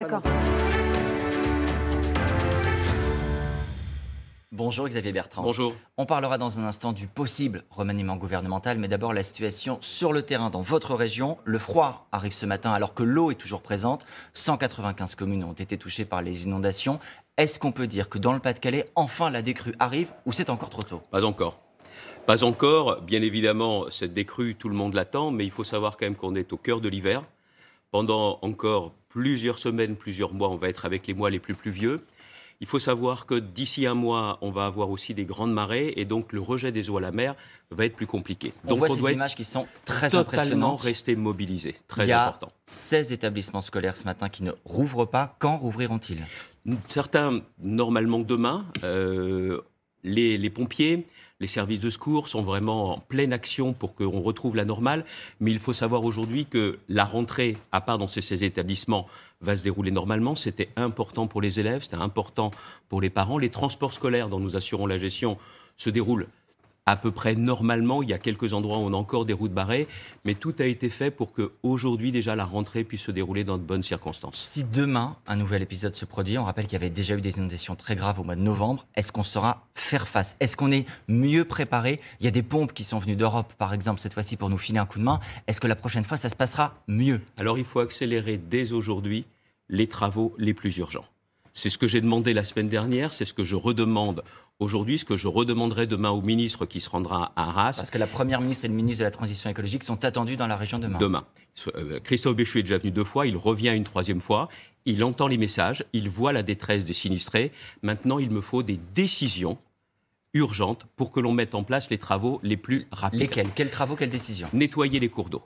D'accord. Bonjour Xavier Bertrand. Bonjour. On parlera dans un instant du possible remaniement gouvernemental, mais d'abord la situation sur le terrain dans votre région. Le froid arrive ce matin alors que l'eau est toujours présente. 195 communes ont été touchées par les inondations. Est-ce qu'on peut dire que dans le Pas-de-Calais, enfin la décrue arrive ou c'est encore trop tôt? Pas encore. Pas encore. Bien évidemment, cette décrue, tout le monde l'attend, mais il faut savoir quand même qu'on est au cœur de l'hiver. Pendant encore plusieurs semaines, plusieurs mois, on va être avec les mois les plus pluvieux. Il faut savoir que d'ici un mois, on va avoir aussi des grandes marées et donc le rejet des eaux à la mer va être plus compliqué. On Donc voit on ces doit images qui sont très totalement impressionnantes. rester mobilisé. Très Il y a important. 16 établissements scolaires ce matin qui ne rouvrent pas. Quand rouvriront-ils? Certains, normalement demain, les pompiers, les services de secours sont vraiment en pleine action pour qu'on retrouve la normale. Mais il faut savoir aujourd'hui que la rentrée, à part dans ces établissements, va se dérouler normalement. C'était important pour les élèves, c'était important pour les parents. Les transports scolaires dont nous assurons la gestion se déroulent à peu près normalement. Il y a quelques endroits où on a encore des routes barrées, mais tout a été fait pour qu'aujourd'hui, déjà, la rentrée puisse se dérouler dans de bonnes circonstances. Si demain, un nouvel épisode se produit, on rappelle qu'il y avait déjà eu des inondations très graves au mois de novembre, est-ce qu'on saura faire face? Est-ce qu'on est mieux préparé? Il y a des pompes qui sont venues d'Europe, par exemple, cette fois-ci pour nous filer un coup de main. Est-ce que la prochaine fois, ça se passera mieux? Alors, il faut accélérer dès aujourd'hui les travaux les plus urgents. C'est ce que j'ai demandé la semaine dernière, c'est ce que je redemande aujourd'hui, ce que je redemanderai demain au ministre qui se rendra à Arras. Parce que la Première ministre et le ministre de la Transition écologique sont attendus dans la région demain. Demain. Christophe Béchu est déjà venu 2 fois, il revient une 3e fois, il entend les messages, il voit la détresse des sinistrés. Maintenant, il me faut des décisions urgentes pour que l'on mette en place les travaux les plus rapides. Lesquels? Quels travaux, quelles décisions? Nettoyer les cours d'eau.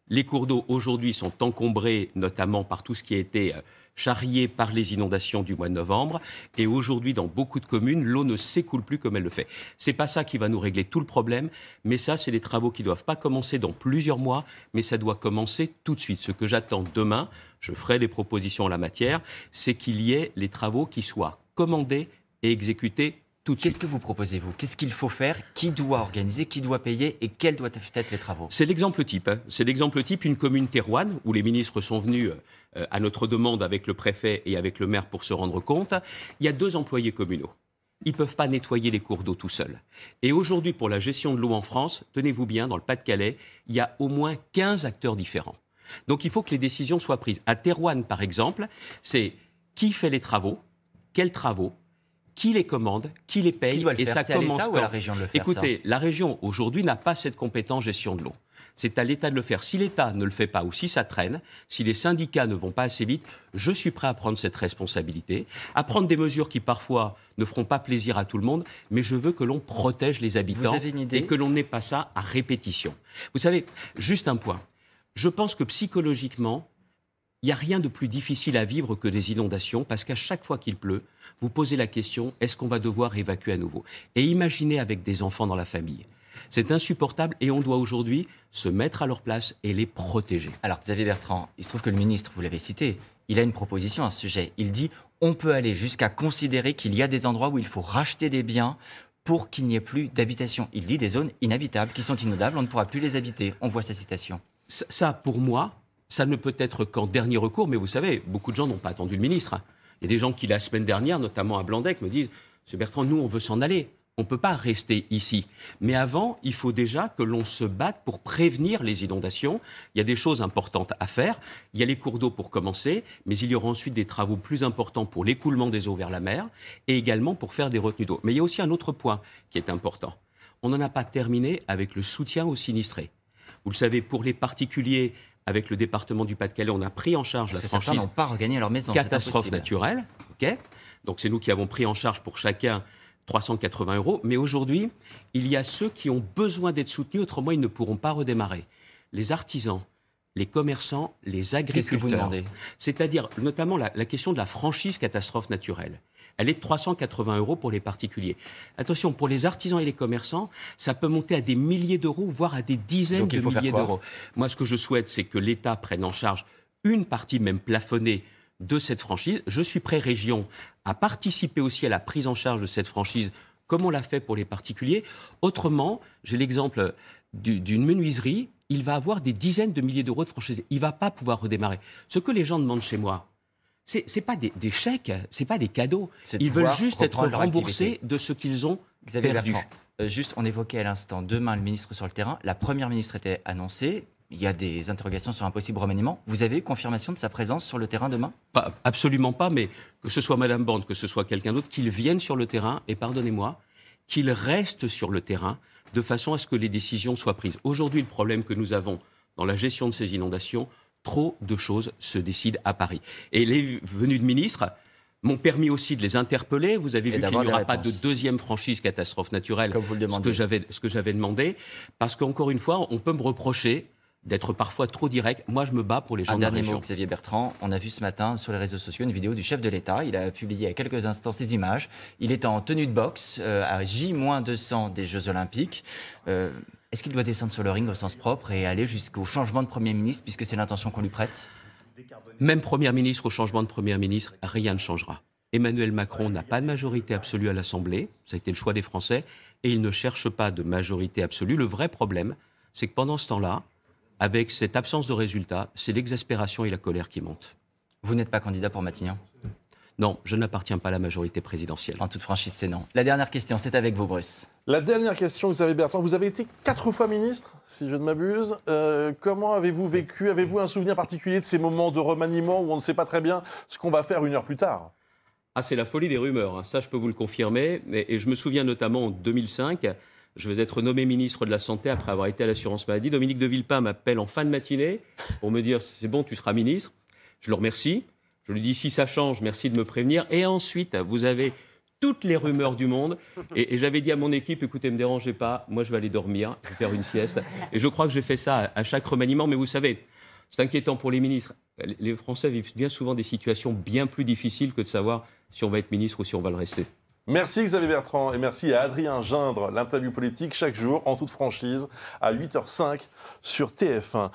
Les cours d'eau, aujourd'hui, sont encombrés notamment par tout ce qui a été charrié par les inondations du mois de novembre. Et aujourd'hui, dans beaucoup de communes, l'eau ne s'écoule plus comme elle le fait. C'est pas ça qui va nous régler tout le problème, mais ça, c'est des travaux qui doivent pas commencer dans plusieurs mois, mais ça doit commencer tout de suite. Ce que j'attends demain, je ferai des propositions en la matière, c'est qu'il y ait les travaux qui soient commandés et exécutés tout de suite. Qu'est-ce que vous proposez, vous? Qu'est-ce qu'il faut faire? Qui doit organiser? Qui doit payer? Et quels doivent être les travaux? C'est l'exemple type. C'est l'exemple type, une commune terroine, où les ministres sont venus à notre demande avec le préfet et avec le maire pour se rendre compte. Il y a 2 employés communaux. Ils ne peuvent pas nettoyer les cours d'eau tout seuls. Et aujourd'hui, pour la gestion de l'eau en France, tenez-vous bien, dans le Pas-de-Calais, il y a au moins 15 acteurs différents. Donc il faut que les décisions soient prises. À Thérouanne, par exemple, c'est qui fait les travaux, quels travaux, qui les commande, qui les paye, Qui doit le faire? C'est à l'État ou à la région de le faire? Écoutez, la région, aujourd'hui, n'a pas cette compétence gestion de l'eau. C'est à l'État de le faire. Si l'État ne le fait pas ou si ça traîne, si les syndicats ne vont pas assez vite, je suis prêt à prendre cette responsabilité, à prendre des mesures qui, parfois, ne feront pas plaisir à tout le monde, mais je veux que l'on protège les habitants et que l'on n'ait pas ça à répétition. Vous savez, juste un point. Je pense que psychologiquement, il n'y a rien de plus difficile à vivre que des inondations, parce qu'à chaque fois qu'il pleut, vous posez la question, est-ce qu'on va devoir évacuer à nouveau? Et imaginez avec des enfants dans la famille. C'est insupportable et on doit aujourd'hui se mettre à leur place et les protéger. Alors Xavier Bertrand, il se trouve que le ministre, vous l'avez cité, il a une proposition à ce sujet. Il dit, on peut aller jusqu'à considérer qu'il y a des endroits où il faut racheter des biens pour qu'il n'y ait plus d'habitation. Il dit des zones inhabitables qui sont inondables, on ne pourra plus les habiter. On voit sa citation. Ça, pour moi, ça ne peut être qu'en dernier recours, mais vous savez, beaucoup de gens n'ont pas attendu le ministre. Il y a des gens qui, la semaine dernière, notamment à Blandec, me disent « Monsieur Bertrand, nous, on veut s'en aller. On ne peut pas rester ici. » Mais avant, il faut déjà que l'on se batte pour prévenir les inondations. Il y a des choses importantes à faire. Il y a les cours d'eau pour commencer, mais il y aura ensuite des travaux plus importants pour l'écoulement des eaux vers la mer et également pour faire des retenues d'eau. Mais il y a aussi un autre point qui est important. On n'en a pas terminé avec le soutien aux sinistrés. Vous le savez, pour les particuliers, avec le département du Pas-de-Calais, on a pris en charge la franchise. Certains n'ont pas regagné leur maison. Catastrophe naturelle. Okay, donc c'est nous qui avons pris en charge pour chacun 380 €. Mais aujourd'hui, il y a ceux qui ont besoin d'être soutenus, autrement ils ne pourront pas redémarrer. Les artisans, les commerçants, les agriculteurs. Qu'est-ce que vous demandez? C'est-à-dire notamment la question de la franchise catastrophe naturelle. Elle est de 380 € pour les particuliers. Attention, pour les artisans et les commerçants, ça peut monter à des milliers d'euros, voire à des dizaines de milliers d'euros. Moi, ce que je souhaite, c'est que l'État prenne en charge une partie même plafonnée de cette franchise. Je suis prêt, région, à participer aussi à la prise en charge de cette franchise, comme on l'a fait pour les particuliers. Autrement, j'ai l'exemple d'une menuiserie, il va avoir des dizaines de milliers d'euros de franchise. Il ne va pas pouvoir redémarrer. Ce que les gens demandent chez moi, C'est pas des chèques, c'est pas des cadeaux. C'est de Ils veulent pouvoir juste être reprendre leur remboursés activité. de ce qu'ils ont Xavier perdu. Bertrand, juste, on évoquait à l'instant demain le ministre sur le terrain. La première ministre était annoncée. Il y a des interrogations sur un possible remaniement. Vous avez eu confirmation de sa présence sur le terrain demain? Absolument pas, mais que ce soit Madame Borne, que ce soit quelqu'un d'autre, qu'ils viennent sur le terrain, et pardonnez-moi, qu'ils restent sur le terrain de façon à ce que les décisions soient prises. Aujourd'hui, le problème que nous avons dans la gestion de ces inondations, trop de choses se décident à Paris. Et les venues de ministres m'ont permis aussi de les interpeller. Vous avez vu qu'il n'y aura pas de deuxième franchise catastrophe naturelle, comme vous le demandez. Ce que j'avais demandé, parce qu'encore une fois, on peut me reprocher d'être parfois trop direct. Moi, je me bats pour les gens de la région. Un dernier mot, Xavier Bertrand. On a vu ce matin sur les réseaux sociaux une vidéo du chef de l'État. Il a publié il y a quelques instants ces images. Il est en tenue de boxe à J-200 des Jeux Olympiques. Est-ce qu'il doit descendre sur le ring au sens propre et aller jusqu'au changement de Premier ministre, puisque c'est l'intention qu'on lui prête? Même Premier ministre, au changement de Premier ministre, rien ne changera. Emmanuel Macron n'a pas de majorité absolue à l'Assemblée. Ça a été le choix des Français. Et il ne cherche pas de majorité absolue. Le vrai problème, c'est que pendant ce temps-là, avec cette absence de résultats, c'est l'exaspération et la colère qui montent. Vous n'êtes pas candidat pour Matignon? Non, je n'appartiens pas à la majorité présidentielle. En toute franchise, c'est non. La dernière question, c'est avec vous, Bruce. La dernière question, Xavier Bertrand. Vous avez été 4 fois ministre, si je ne m'abuse. Comment avez-vous vécu? Avez-vous un souvenir particulier de ces moments de remaniement où on ne sait pas très bien ce qu'on va faire une heure plus tard? Ah, c'est la folie des rumeurs, hein. Ça je peux vous le confirmer. Et je me souviens notamment en 2005, je vais être nommé ministre de la Santé après avoir été à l'assurance maladie. Dominique de Villepin m'appelle en fin de matinée pour me dire « c'est bon, tu seras ministre ». Je le remercie. Je lui dis « si ça change, merci de me prévenir ». Et ensuite, vous avez toutes les rumeurs du monde. Et j'avais dit à mon équipe « écoutez, ne me dérangez pas, moi je vais aller dormir, je vais faire une sieste ». Et je crois que j'ai fait ça à chaque remaniement. Mais vous savez, c'est inquiétant pour les ministres. Les Français vivent bien souvent des situations bien plus difficiles que de savoir si on va être ministre ou si on va le rester. Merci Xavier Bertrand et merci à Adrien Gindre, l'interview politique chaque jour en toute franchise à 8h05 sur TF1.